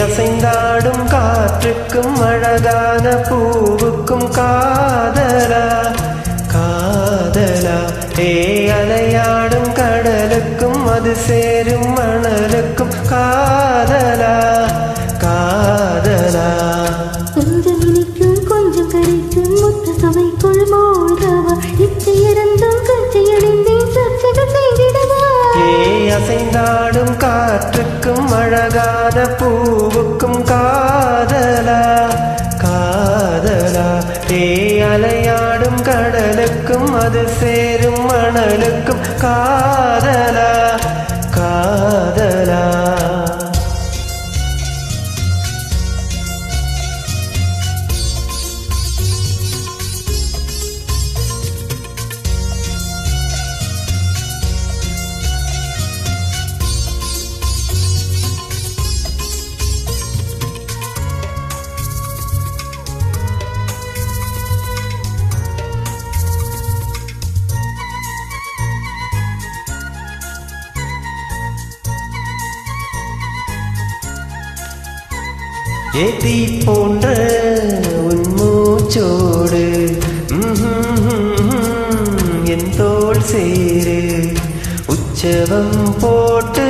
அசைந்தாடும் காற்றுக்கும் அழகான பூவுக்கும் காதலா காதலா அலையாடும் கடலுக்கும் அது சேரும் மணலுக்கும் காதலா காதலா கொஞ்சம் இனிக்கும் கொஞ்சம் கரைக்கும் முத்த சபைக்குள் மோதவா இச்சை இறந்தும் கச்சையடைந்தேன் சர்ச்சைகள் செய்திடவா அசைந்தாடும் காற்றுக்கும் அழகான பூவுக்கும் காதலா காதலா அலையாடும் கடலுக்கும் அது சேரும் மணலுக்கும் காதலா காதலா ஏத்தி போன்ற உன் மூச்சோடு என் தோள் சேரு உற்சவம் போட்டு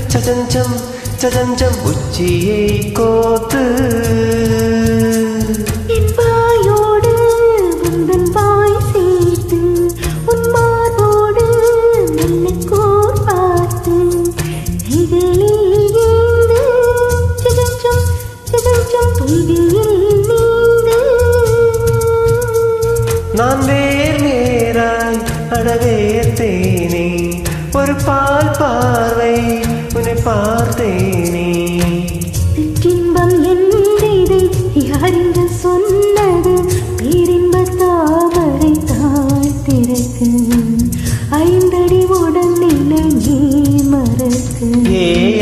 சஜஞ்சம் சஜஞ்சம் உச்சியை கோத்து நான் வேர் நேராய் அடவேர்த்தேனே ஒரு பால் பார்வை உன்னை பார்த்தேனே இன்பம் என்றதை யாரென்று சொன்னது பேரின்ப தாமரை தாழ்த்திருக்கு ஐந்தடி உடல் நிலை நீ மறக்கு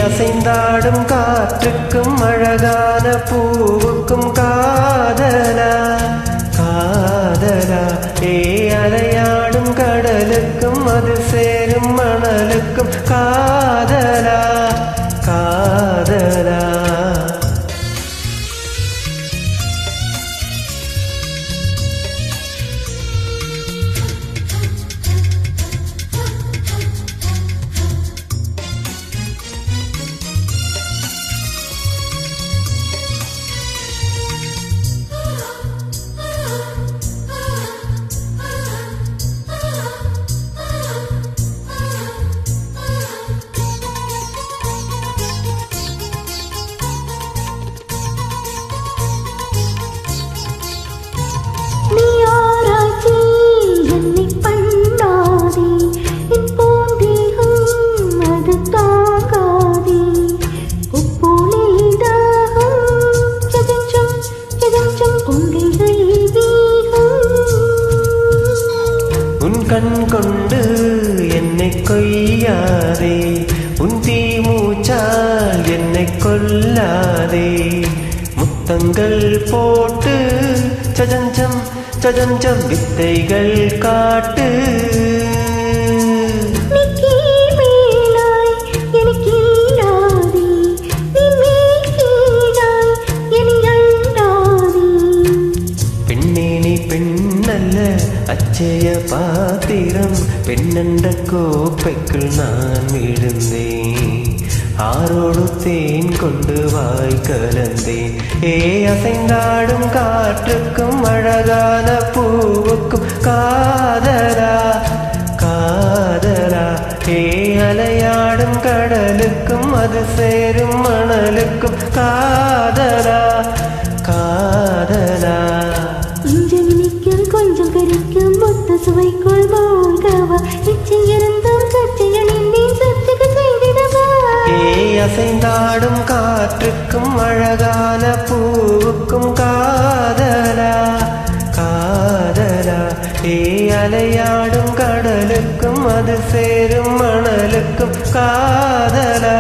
அசைந்தாடும் காற்றுக்கும் அழகான பூவுக்கும் காதலா காதலா அலையாடும் கடலுக்கும் அது சேரும் மணலுக்கும் காதலா காதலா கண் கொண்டு என்னை கொய்யாதே உன் தீ மூச்சால் என்னை கொல்லாதே முத்தங்கள் போட்டு சஜஞ்சம் சஜஞ்சம் வித்தைகள் காட்டு அச்சய பாத்திரம் பெண்ணென்ற கோப்பைக்குள் நான் விழுந்தேன் ஆரோடு தேன் கொண்டு வாய் கலந்தேன் அசைந்தாடும் காற்றுக்கும் அழகான பூவுக்கும் காதலா காதலா அலையாடும் கடலுக்கும் அது சேரும் மணலுக்கும் காதலா காதலா கொஞ்சம் கரிக்கும் மொத்த சுவைக்குள் மோகவா இச்சை இறந்தும் கச்சையணிந்தேன் சர்ச்சைகள் செய்திடவா அசைந்தாடும் காற்றுக்கும் அழகான பூவுக்கும் காதலா காதலா அலையாடும் கடலுக்கும் அது சேரும் மணலுக்கும் காதலா